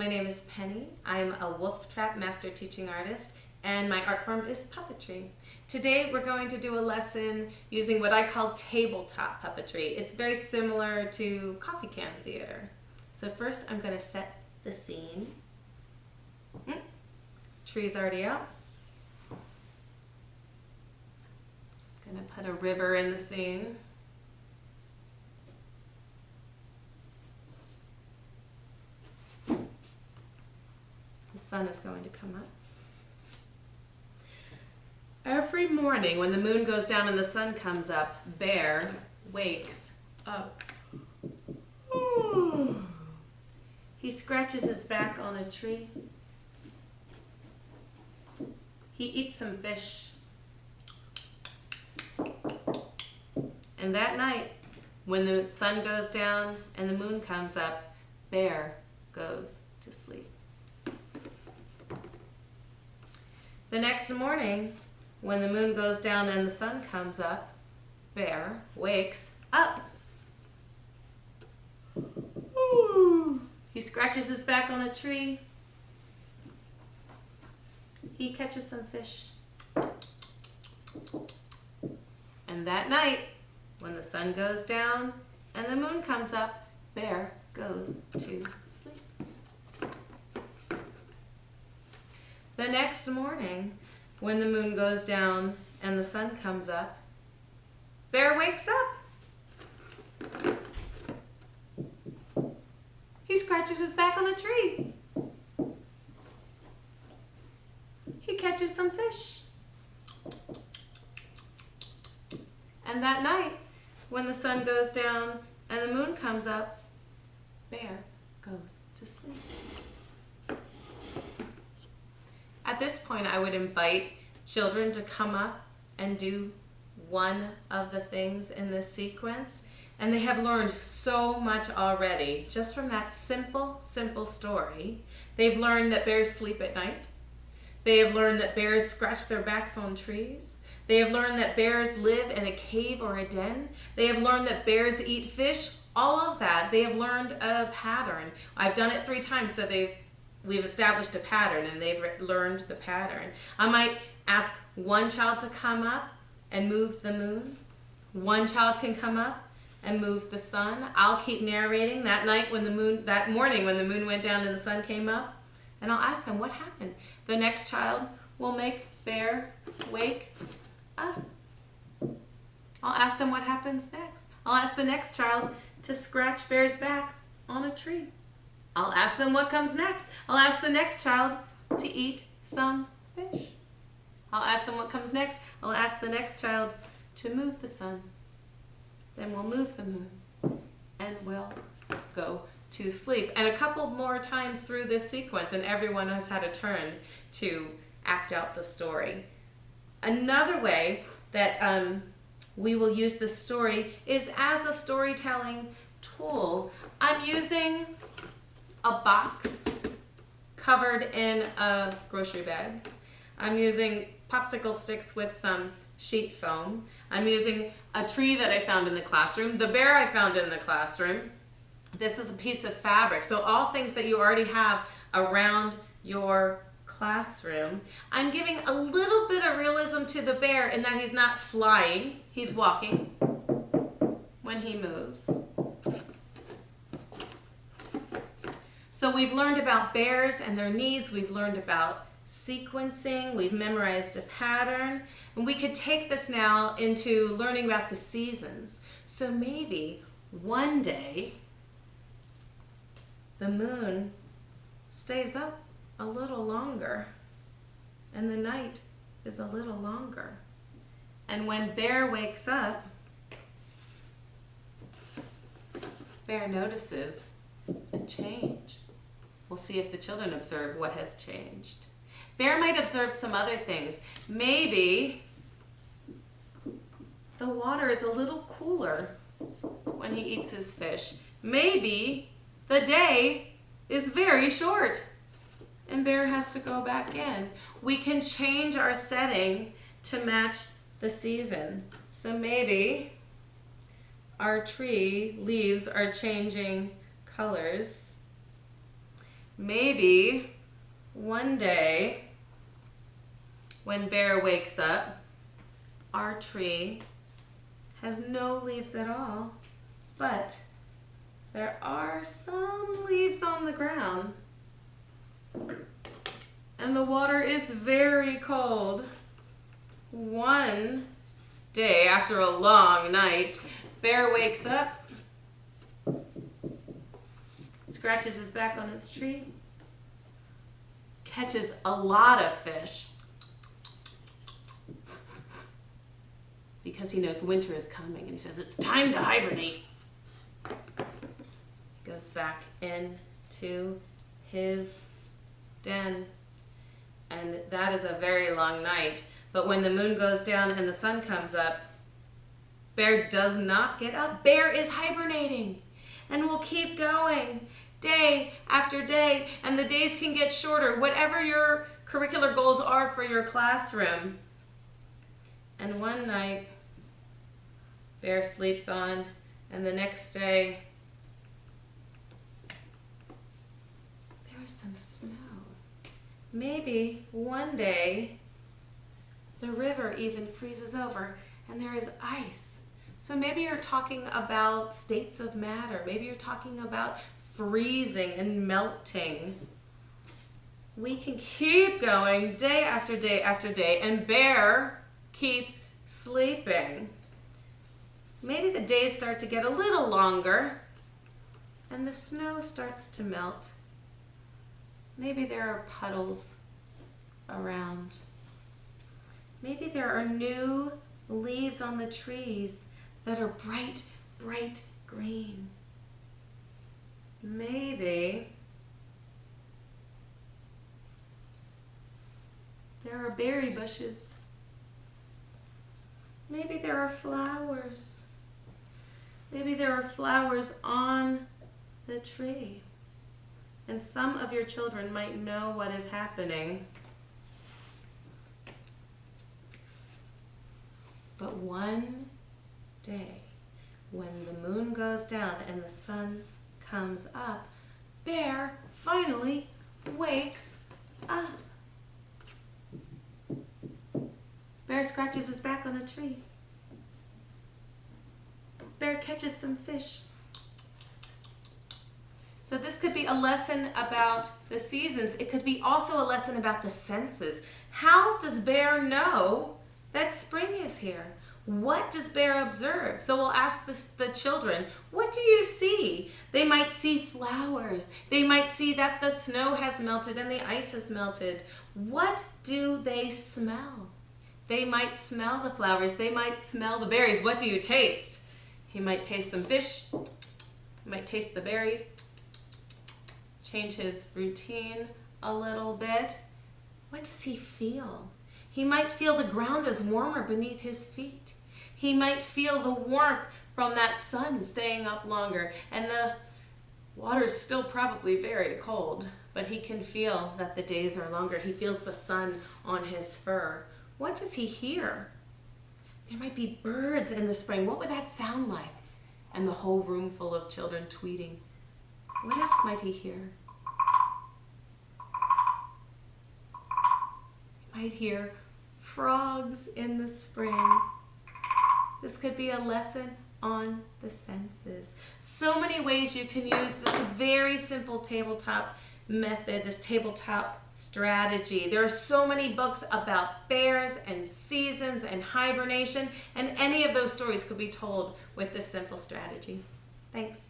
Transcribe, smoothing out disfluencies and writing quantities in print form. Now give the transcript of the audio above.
My name is Penny. I'm a wolf trap master teaching artist, and my art form is puppetry. Today we're going to do a lesson using what I call tabletop puppetry. It's very similar to coffee can theater. So first I'm going to set the scene. Tree's already out. Gonna put a river in the scene. The sun is going to come up. Every morning when the moon goes down and the sun comes up, Bear wakes up. He scratches his back on a tree. He eats some fish. And that night, when the sun goes down and the moon comes up, Bear goes to sleep. The next morning, when the moon goes down and the sun comes up, Bear wakes up. He scratches his back on a tree. He catches some fish. And that night, when the sun goes down and the moon comes up, Bear goes to sleep. The next morning, when the moon goes down and the sun comes up, Bear wakes up. He scratches his back on a tree. He catches some fish. And that night, when the sun goes down and the moon comes up, Bear goes to sleep. At this point, I would invite children to come up and do one of the things in this sequence. And they have learned so much already just from that simple story. They've learned that bears sleep at night. They have learned that bears scratch their backs on trees. They have learned that bears live in a cave or a den. They have learned that bears eat fish. All of that, they have learned a pattern. I've done it 3 times, so we've established a pattern and they've learned the pattern. I might ask one child to come up and move the moon. One child can come up and move the sun. I'll keep narrating that morning when the moon went down and the sun came up, and I'll ask them what happened. The next child will make Bear wake up. I'll ask them what happens next. I'll ask the next child to scratch Bear's back on a tree. I'll ask them what comes next. I'll ask the next child to eat some fish. I'll ask them what comes next. I'll ask the next child to move the sun. Then we'll move the moon and we'll go to sleep. And a couple more times through this sequence, and everyone has had a turn to act out the story. Another way that we will use this story is as a storytelling tool. I'm using a box covered in a grocery bag. I'm using popsicle sticks with some sheet foam. I'm using a tree that I found in the classroom, the bear I found in the classroom. This is a piece of fabric. So all things that you already have around your classroom. I'm giving a little bit of realism to the bear in that he's not flying, he's walking when he moves. So we've learned about bears and their needs. We've learned about sequencing. We've memorized a pattern. And we could take this now into learning about the seasons. So maybe one day the moon stays up a little longer and the night is a little longer. And when Bear wakes up, Bear notices a change. We'll see if the children observe what has changed. Bear might observe some other things. Maybe the water is a little cooler when he eats his fish. Maybe the day is very short and Bear has to go back in. We can change our setting to match the season. So maybe our tree leaves are changing colors. maybe one day when Bear wakes up, our tree has no leaves at all, but there are some leaves on the ground. And the water is very cold. One day, after a long night, Bear wakes up, scratches his back on its tree, catches a lot of fish because he knows winter is coming, and he says, it's time to hibernate. He goes back into his den, and that is a very long night. But when the moon goes down and the sun comes up, Bear does not get up. Bear is hibernating and will keep going day after day, and the days can get shorter, whatever your curricular goals are for your classroom. And one night, Bear sleeps on, and the next day, there is some snow. Maybe one day, the river even freezes over, and there is ice. So maybe you're talking about states of matter. Maybe you're talking about freezing and melting. We can keep going day after day after day, and Bear keeps sleeping. Maybe the days start to get a little longer, and the snow starts to melt. Maybe there are puddles around. Maybe there are new leaves on the trees that are bright, bright green. Maybe there are berry bushes. Maybe there are flowers. Maybe there are flowers on the tree. And some of your children might know what is happening. But one day, when the moon goes down and the sun comes up, Bear finally wakes up. Bear scratches his back on a tree. Bear catches some fish. So this could be a lesson about the seasons. It could be also a lesson about the senses. How does Bear know that spring is here? What does Bear observe? So we'll ask the children, what do you see? They might see flowers. They might see that the snow has melted and the ice has melted. What do they smell? They might smell the flowers. They might smell the berries. What do you taste? He might taste some fish. He might taste the berries. Change his routine a little bit. What does he feel? He might feel the ground is warmer beneath his feet. He might feel the warmth from that sun staying up longer, and the water's still probably very cold, but he can feel that the days are longer. He feels the sun on his fur. What does he hear? There might be birds in the spring. What would that sound like? And the whole room full of children tweeting. What else might he hear? He might hear frogs in the spring. This could be a lesson on the senses. So many ways you can use this very simple tabletop method, this tabletop strategy. There are so many books about bears and seasons and hibernation, and any of those stories could be told with this simple strategy. Thanks.